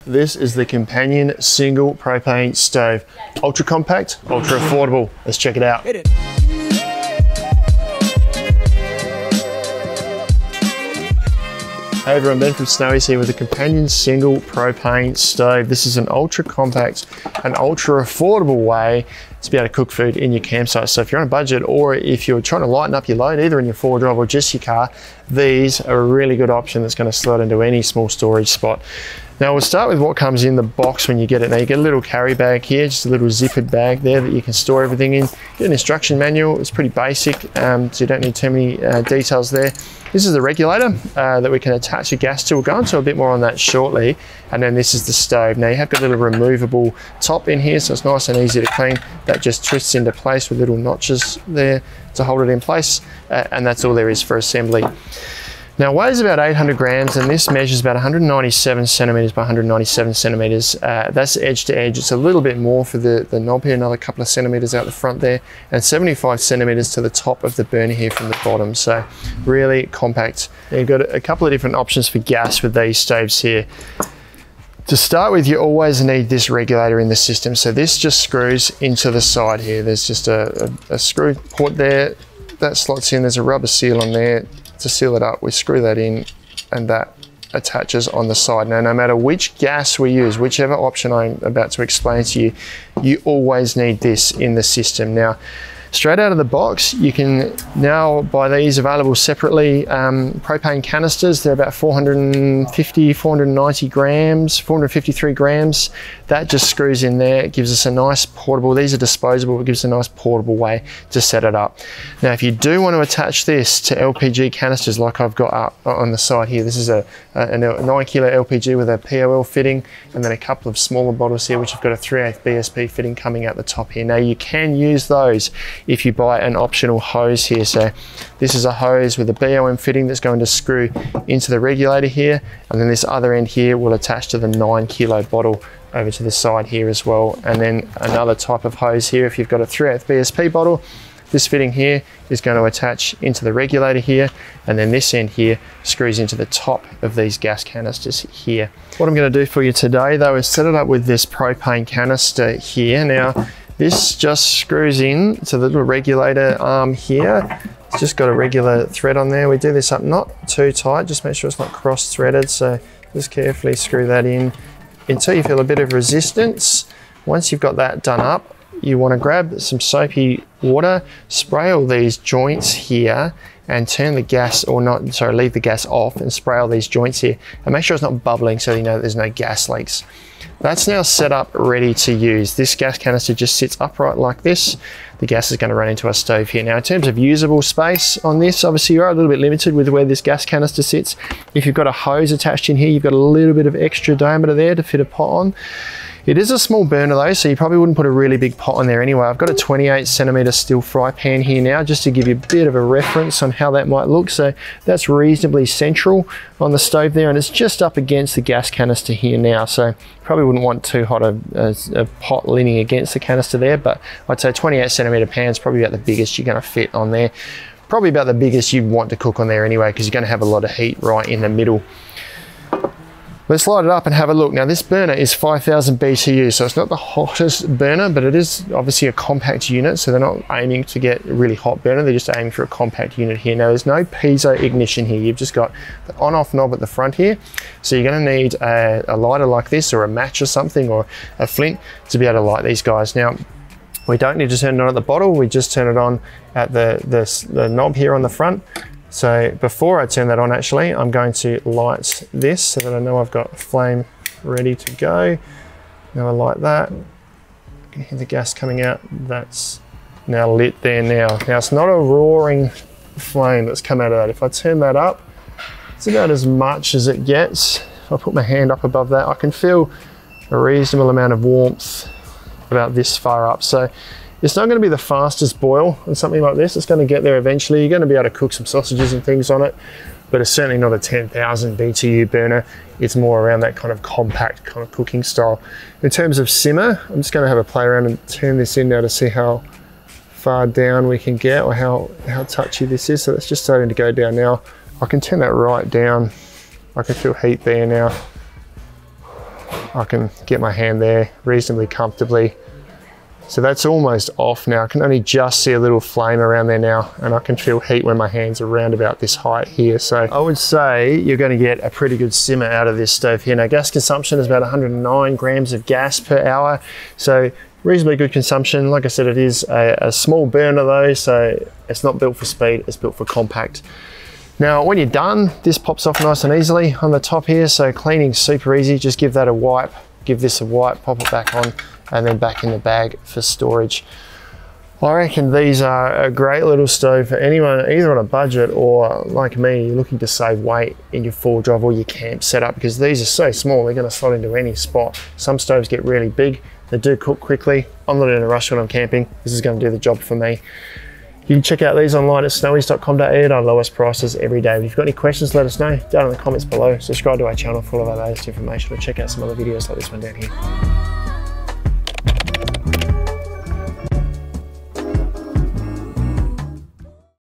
This is the Companion Single Propane Stove. Ultra compact, ultra affordable. Let's check it out. Hit it. Hey everyone, Ben from Snowy's here with the Companion Single Propane Stove. This is an ultra compact and ultra affordable way to be able to cook food in your campsite. So if you're on a budget or if you're trying to lighten up your load, either in your 4-drive or just your car, these are a really good option that's going to slot into any small storage spot. Now we'll start with what comes in the box when you get it. Now you get a little carry bag here, just a little zippered bag there that you can store everything in. Get an instruction manual, it's pretty basic, so you don't need too many details there. This is the regulator that we can attach a gas to. We'll go into a bit more on that shortly. And then this is the stove. Now you have got a little removable top in here, so it's nice and easy to clean. That just twists into place with little notches there to hold it in place. And that's all there is for assembly. Now it weighs about 800 grams and this measures about 197 centimeters by 197 centimeters. That's edge to edge. It's a little bit more for the knob here, another couple of centimeters out the front there, and 75 centimeters to the top of the burner here from the bottom. So really compact. Now you've got a couple of different options for gas with these stoves here. To start with, you always need this regulator in the system. So this just screws into the side here. There's just a screw port there that slots in. There's a rubber seal on there to seal it up. We screw that in and that attaches on the side. Now no matter which gas we use, whichever option I'm about to explain to you, you always need this in the system. Now straight out of the box, you can now buy these available separately. Propane canisters, they're about 450, 490 grams, 453 grams. That just screws in there. It gives us a nice portable, these are disposable, it gives us a nice portable way to set it up. Now, if you do want to attach this to LPG canisters like I've got up on the side here, this is a 9 kilo LPG with a POL fitting, and then a couple of smaller bottles here, which have got a 3/8 BSP fitting coming out the top here. Now, you can use those if you buy an optional hose here. So this is a hose with a BOM fitting that's going to screw into the regulator here, and then this other end here will attach to the 9 kilo bottle over to the side here as well. And then another type of hose here, if you've got a 3/8 BSP bottle, this fitting here is going to attach into the regulator here, and then this end here screws into the top of these gas canisters here. What I'm going to do for you today though is set it up with this propane canister here. Now this just screws in to the little regulator arm here. It's just got a regular thread on there. We do this up not too tight, just make sure it's not cross-threaded. So just carefully screw that in until you feel a bit of resistance. Once you've got that done up, you want to grab some soapy water, spray all these joints here, and turn the gas, or not, sorry, leave the gas off and spray all these joints here. And make sure it's not bubbling so you know that there's no gas leaks. That's now set up, ready to use. This gas canister just sits upright like this. The gas is going to run into our stove here. Now in terms of usable space on this, obviously you are a little bit limited with where this gas canister sits. If you've got a hose attached in here, you've got a little bit of extra diameter there to fit a pot on. It is a small burner though, so you probably wouldn't put a really big pot on there anyway. I've got a 28 centimeter steel fry pan here now, just to give you a bit of a reference on how that might look. So that's reasonably central on the stove there, and it's just up against the gas canister here now. So you probably wouldn't want too hot a pot leaning against the canister there, but I'd say 28 centimeter pan is probably about the biggest you're gonna fit on there. Probably about the biggest you'd want to cook on there anyway, because you're gonna have a lot of heat right in the middle. Let's light it up and have a look. Now this burner is 5,000 BTU, so it's not the hottest burner, but it is obviously a compact unit, so they're not aiming to get a really hot burner, they're just aiming for a compact unit here. Now there's no piezo ignition here, you've just got the on-off knob at the front here, so you're gonna need a lighter like this, or a match or something, or a flint to be able to light these guys. Now, we don't need to turn it on at the bottle, we just turn it on at the knob here on the front. So before I turn that on, actually, I'm going to light this so that I know I've got flame ready to go. Now I light that, you can hear the gas coming out. That's now lit there now. Now it's not a roaring flame that's come out of that. If I turn that up, it's about as much as it gets. If I put my hand up above that, I can feel a reasonable amount of warmth about this far up. So it's not going to be the fastest boil on something like this. It's going to get there eventually. You're going to be able to cook some sausages and things on it, but it's certainly not a 10,000 BTU burner. It's more around that kind of compact kind of cooking style. In terms of simmer, I'm just going to have a play around and turn this in now to see how far down we can get, or how touchy this is. So it's just starting to go down now. I can turn that right down. I can feel heat there now. I can get my hand there reasonably comfortably. So that's almost off now. I can only just see a little flame around there now, and I can feel heat when my hands are around about this height here. So I would say you're going to get a pretty good simmer out of this stove here. Now, gas consumption is about 109 grams of gas per hour. So reasonably good consumption. Like I said, it is a small burner though, so it's not built for speed, it's built for compact. Now, when you're done, this pops off nice and easily on the top here. So cleaning's super easy. Just give that a wipe, give this a wipe, pop it back on, and then back in the bag for storage. I reckon these are a great little stove for anyone, either on a budget or like me, you're looking to save weight in your 4-drive or your camp setup, because these are so small, they're going to slot into any spot. Some stoves get really big, they do cook quickly. I'm not in a rush when I'm camping. This is going to do the job for me. You can check out these online at snowies.com.au at our lowest prices every day. If you've got any questions, let us know down in the comments below. Subscribe to our channel for all of our latest information, or check out some other videos like this one down here.